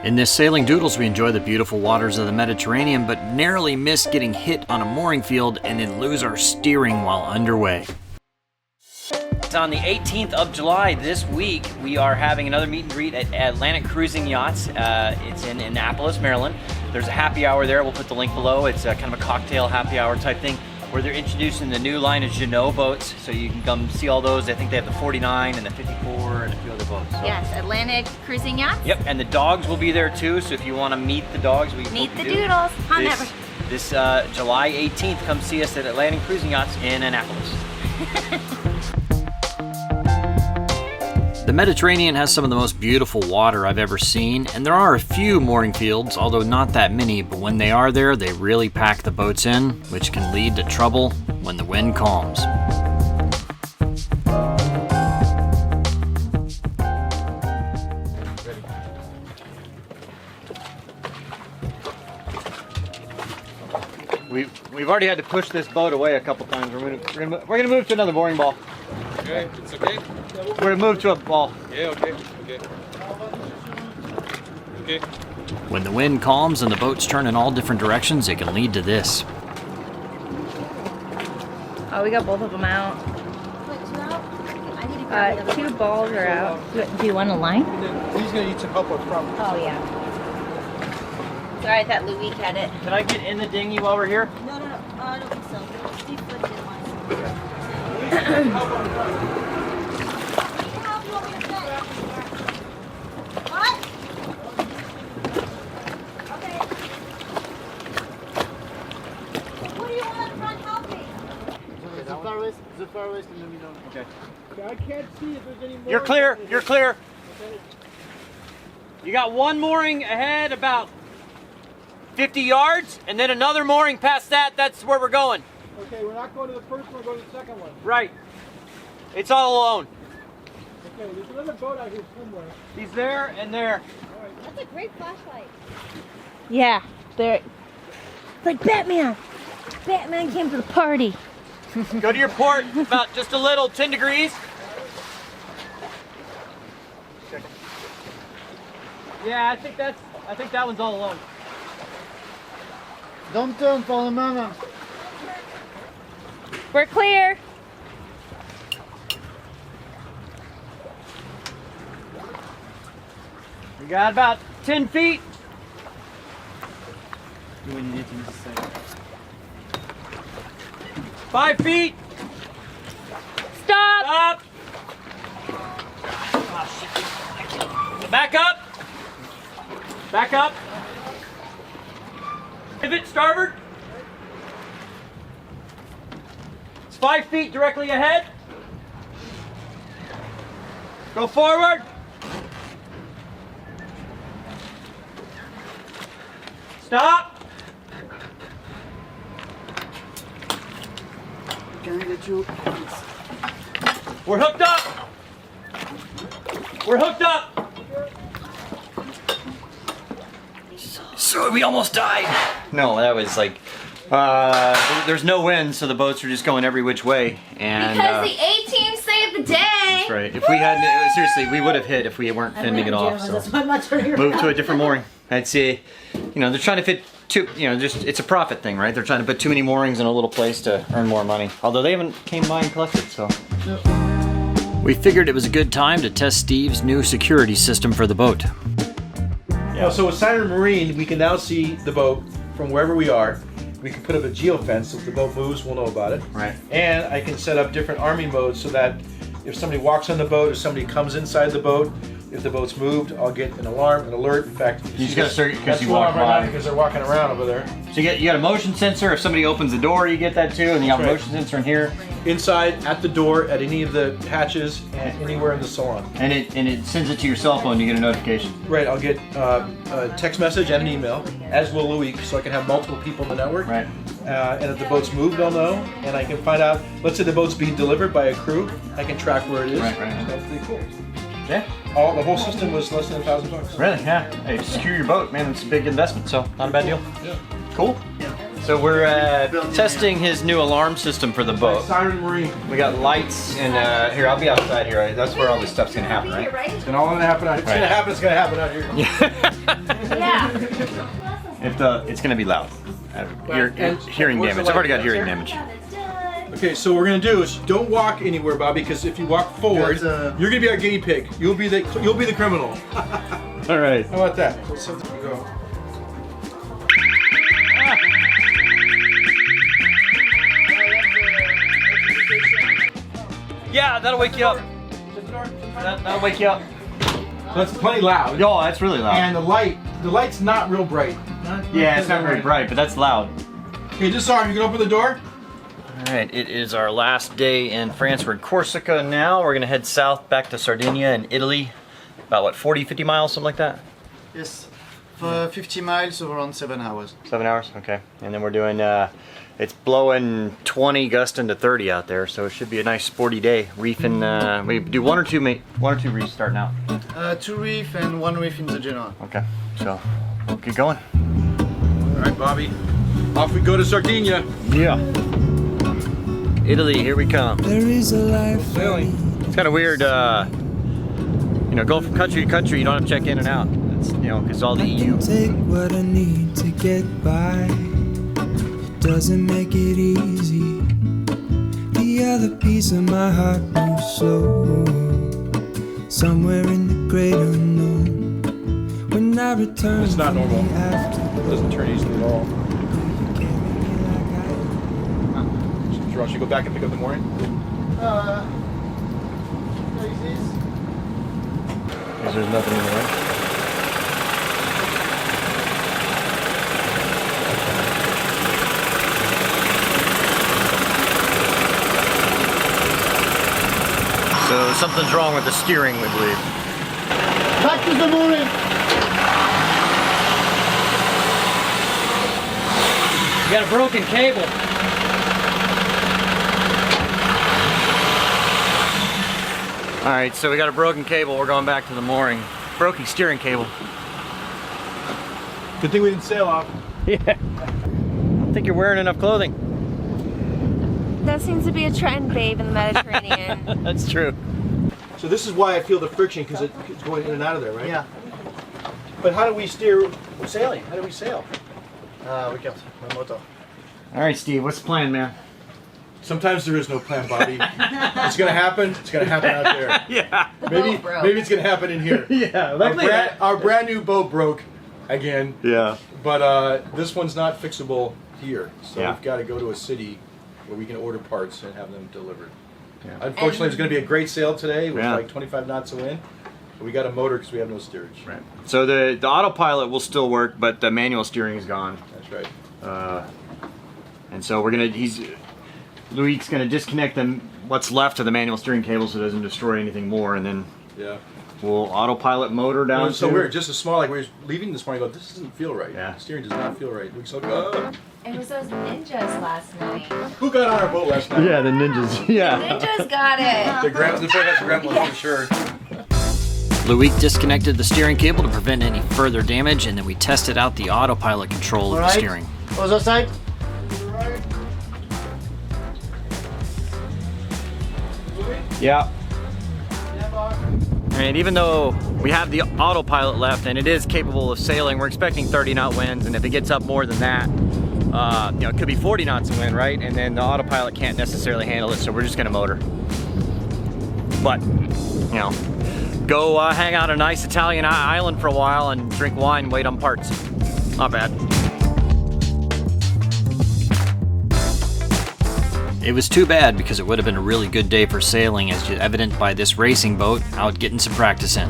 In this Sailing Doodles, we enjoy the beautiful waters of the Mediterranean, but narrowly miss getting hit on a mooring field and then lose our steering while underway. It's on the 18th of July this week. We are having another meet and greet at Atlantic Cruising Yachts. It's in Annapolis, Maryland. There's a happy hour there. We'll put the link below. It's kind of a cocktail happy hour type thing where they're introducing the new line of Jeanneau boats. So you can come see all those. I think they have the 49 and the 54 and a few other boats. So. Yes, Atlantic Cruising Yachts. Yep, and the dogs will be there too. So if you want to meet the dogs, meet the doodles. This July 18th, come see us at Atlantic Cruising Yachts in Annapolis. The Mediterranean has some of the most beautiful water I've ever seen, and there are a few mooring fields, although not that many, but when they are there, they really pack the boats in, which can lead to trouble when the wind calms. We've already had to push this boat away a couple times. We're gonna move to another mooring ball. Okay, it's okay. We're gonna move to a ball. Yeah, okay. When the wind calms and the boats turn in all different directions, it can lead to this. Oh, we got both of them out. Two balls are out. Do you want a line? He's gonna need some help with front. Oh, yeah. Sorry, I thought Louis had it. Can I get in the dinghy while we're here? No, I don't think so. Steve put it in line. What? Okay. What do you want front helping? The far west and then we don't. Okay. I can't see if there's any more. You're clear. You're clear. Okay. You got one mooring ahead about 50 yards, and then another mooring past that. That's where we're going. Okay, we're not going to the first one, we're going to the second one. Right. It's all alone. Okay, there's another boat out here somewhere. He's there and there. All right. That's a great flashlight. Yeah, there. It's like Batman. Batman came to the party. Go to your port, about just a little, 10 degrees. Yeah, I think that one's all alone. Don't turn for the mama. We're clear. We got about 10 feet. 5 feet. Stop. Up. Back up. Back up. Pivot starboard. It's 5 feet directly ahead. Go forward. Stop. Can I get you? We're hooked up. We're hooked up. So we almost died. No, that was like, there's no wind, so the boats are just going every which way. And Because the A-team saved the day. that's right. If we had, seriously, we would have hit if we weren't fending it off. So move to a different mooring. I'd say, they're trying to fit too, it's a profit thing, right? They're trying to put too many moorings in a little place to earn more money. Although they haven't came by and collected, so. We figured it was a good time to test Steve's new security system for the boat. Yeah. So with Siren Marine, we can now see the boat from wherever we are. We can put up a geofence, so if the boat moves, we'll know about it. Right. And I can set up different arming modes so that if somebody walks on the boat, if somebody comes inside the boat, if the boat's moved, I'll get an alarm, an alert. In fact, You just gotta start because that's you going walk on right now by. because they're walking around over there. So you got a motion sensor. If somebody opens the door, you get that too, and you got a That's right. motion sensor in here, Inside, at the door, at any of the hatches, and anywhere in the salon. and it sends it to your cell phone. You get a notification. Right, I'll get a text message and an email, as will Louis, so I can have multiple people in the network. Right. And if the boat's moved, I'll know, and I can find out. Let's say the boat's being delivered by a crew, I can track where it is. Right. So that's pretty cool. Yeah. The whole system was less than $1,000. Really? Yeah. Hey, secure your boat, man. It's a big investment, so not a bad deal. Yeah. Cool. So we're testing his new alarm system for the boat. Siren Marine. We got lights and here, I'll be outside here. That's where all this stuff's gonna happen, right? It's gonna all happen out. It's gonna happen. It's gonna happen out here. Yeah. It's gonna be loud. Hearing damage. I've already got hearing damage. Okay, so what we're gonna do is don't walk anywhere, Bobby, because if you walk forward, you're gonna be our guinea pig. You'll be the criminal. All right. How about that? Let's go. Yeah, that'll wake you up. That'll wake you up. That's plenty loud. Oh, that's really loud. And the light's not real bright. Yeah, it's not very bright, but that's loud. Okay, this arm, you can open the door? All right, it is our last day in France. We're in Corsica now. We're gonna head south back to Sardinia in Italy. About what, 40, 50 miles, something like that? Yes. For 50 miles, around 7 hours. 7 hours, okay. And then we're doing, it's blowing 20, gusting to 30 out there, so it should be a nice sporty day. Reefing, we do one or two reefs starting out. 2 reef and 1 reef in the Genoa. Okay, so we'll get going. All right, Bobby. Off we go to Sardinia. Yeah. Italy, here we come. There is a life Sailing. It's kind of weird, going from country to country, you don't have to check in and out. It's, because all the I EU. can take what I need to get by. It doesn't make it easy. The other piece of my heart moves slow, somewhere in the great unknown. When I return, It's not normal. It After, doesn't turn easily at all. carry me like I Should you go back and pick up the mooring? Because there's nothing in the way. So something's wrong with the steering, we believe. Back to the mooring. You got a broken cable. All right, so we got a broken cable. We're going back to the mooring. Broken steering cable. Good thing we didn't sail off. Yeah. I don't think you're wearing enough clothing. That seems to be a trend, babe, in the Mediterranean. That's true. So this is why I feel the friction, because it's going in and out of there, right? Yeah. But how do we steer sailing? How do we sail? Regarde, la motor. All right, Steve, what's the plan, man? Sometimes there is no plan, Bobby. It's gonna happen. It's gonna happen out there. Yeah. Maybe it's gonna happen in here. Yeah. Our brand new boat broke again. Yeah. But this one's not fixable here, so Yeah. we've got to go to a city where we can order parts and have them delivered. Yeah. Unfortunately, it's going to be a great sail today with Yeah. like 25 knots of wind. But we got a motor because we have no steerage. Right. So the autopilot will still work, but the manual steering is gone. That's right. And so Luik's gonna disconnect what's left of the manual steering cable so it doesn't destroy anything more, and then Yeah. we'll autopilot motor It down. was so weird. Just a small, like we were leaving this morning, this doesn't feel right. Yeah. The steering does not feel right. We so It was those ninjas last night. who got on our boat last night? Yeah, the ninjas. Yeah. Ninjas got it. The boat has the gremlins for sure. Luik disconnected the steering cable to prevent any further damage, and then we tested out the autopilot control of the Alright. steering. Other side. Yeah. And even though we have the autopilot left and it is capable of sailing, we're expecting 30 knot winds, and if it gets up more than that, it could be 40 knots of wind, right? And then the autopilot can't necessarily handle it, so we're just gonna motor. But, go hang out on a nice Italian island for a while and drink wine and wait on parts. Not bad. It was too bad because it would have been a really good day for sailing, as evident by this racing boat out getting some practice in.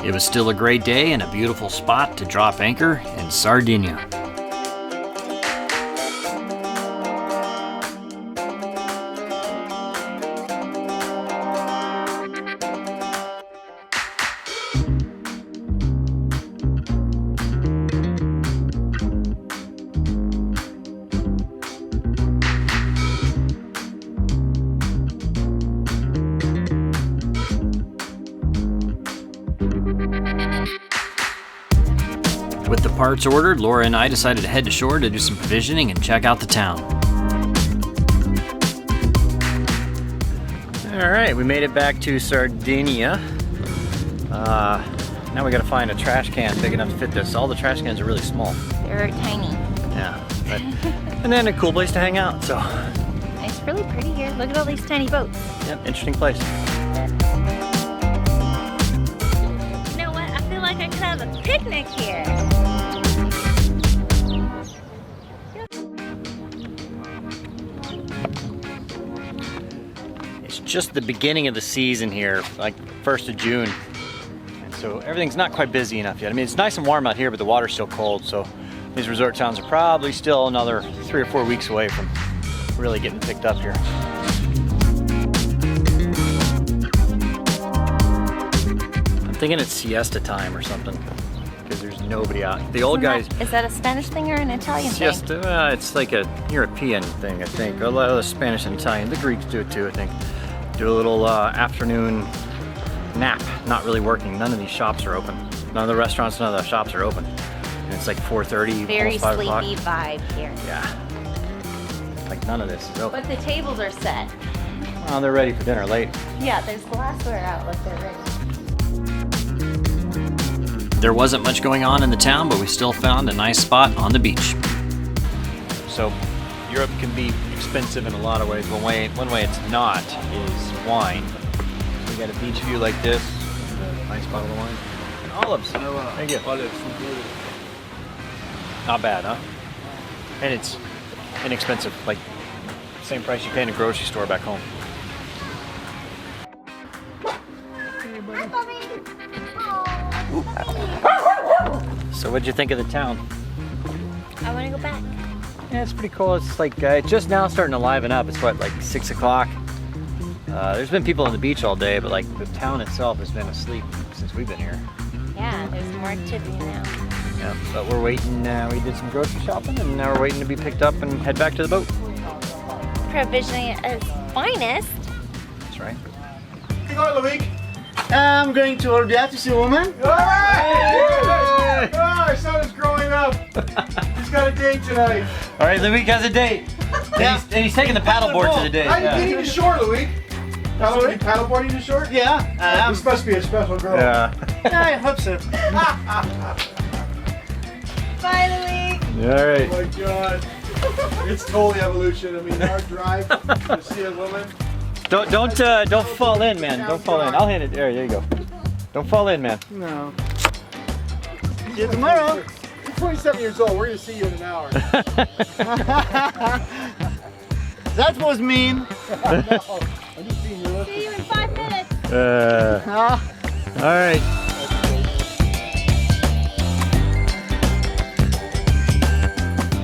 It was still a great day and a beautiful spot to drop anchor in Sardinia. With the parts ordered, Laura and I decided to head to shore to do some provisioning and check out the town. Alright, we made it back to Sardinia. Now we gotta find a trash can big enough to fit this. All the trash cans are really small. They're tiny. Yeah. But, and then a cool place to hang out, so. It's really pretty here. Look at all these tiny boats. Yep, interesting place. You know what? I feel like I could have a picnic here. It's just the beginning of the season here, like 1st of June. And so everything's not quite busy enough yet. I mean, it's nice and warm out here, but the water's still cold, so these resort towns are probably still another 3 or 4 weeks away from really getting picked up here. I'm thinking it's siesta time or something, because there's nobody out. The old guys. Is that a Spanish thing or an Italian thing? Siesta, it's like a European thing, I think. A lot of the Spanish and Italian, the Greeks do it too, I think. Do a little afternoon nap, not really working. None of these shops are open. None of the restaurants, none of the shops are open. And it's like 4:30, Very almost 5 o'clock. sleepy vibe here. Yeah. Like none of this is open. But the tables are set. Oh, they're ready for dinner late. Yeah, there's glassware out. Look, they're ready. There wasn't much going on in the town, but we still found a nice spot on the beach. So, Europe can be expensive in a lot of ways. One way it's not is wine. So we got a beach view like this, a nice bottle of wine. And olives. Thank you. Olives. Not bad, huh? And it's inexpensive, like same price you pay in a grocery store back home. So what'd you think of the town? I want to go back. Yeah, it's pretty cool. It's like it's just now starting to liven up. It's what, like 6 o'clock? There's been people on the beach all day, but like the town itself has been asleep since we've been here. Yeah, there's more to do now. Yeah, but we're waiting. We did some grocery shopping, and now we're waiting to be picked up and head back to the boat. Provisioning at its finest. That's right. Hey, go, Luik. I'm going to Orbia to see a woman. All right! Oh, our son is growing up. He's got a date tonight. All right, Luik has a date. Yeah. And he's taking the paddleboard to the date. How are you Yeah. getting to shore, Luik? Paddleboarding to shore? Yeah, This must be a special girl. Yeah. I hope so. Bye, Louis. All right. Oh my God. It's totally evolution. I mean, our drive to see a woman. Don't fall in, man. Don't fall in. I'll hand it. There you go. Don't fall in, man. No. See you tomorrow. You're 27 years old. We're going to see you in an hour. That was mean. No, I'm just being realistic. See you in 5 minutes. All right.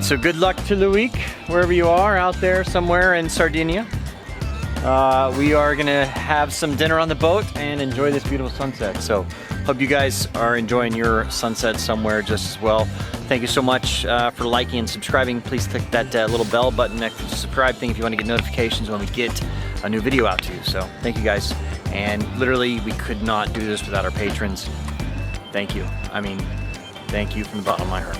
So good luck to Luik, wherever you are out there somewhere in Sardinia. We are gonna have some dinner on the boat and enjoy this beautiful sunset. So hope you guys are enjoying your sunset somewhere just as well. Thank you so much for liking and subscribing. Please click that little bell button next to the subscribe thing if you want to get notifications when we get a new video out to you. So thank you guys. And literally we could not do this without our patrons. Thank you. I mean, thank you from the bottom of my heart.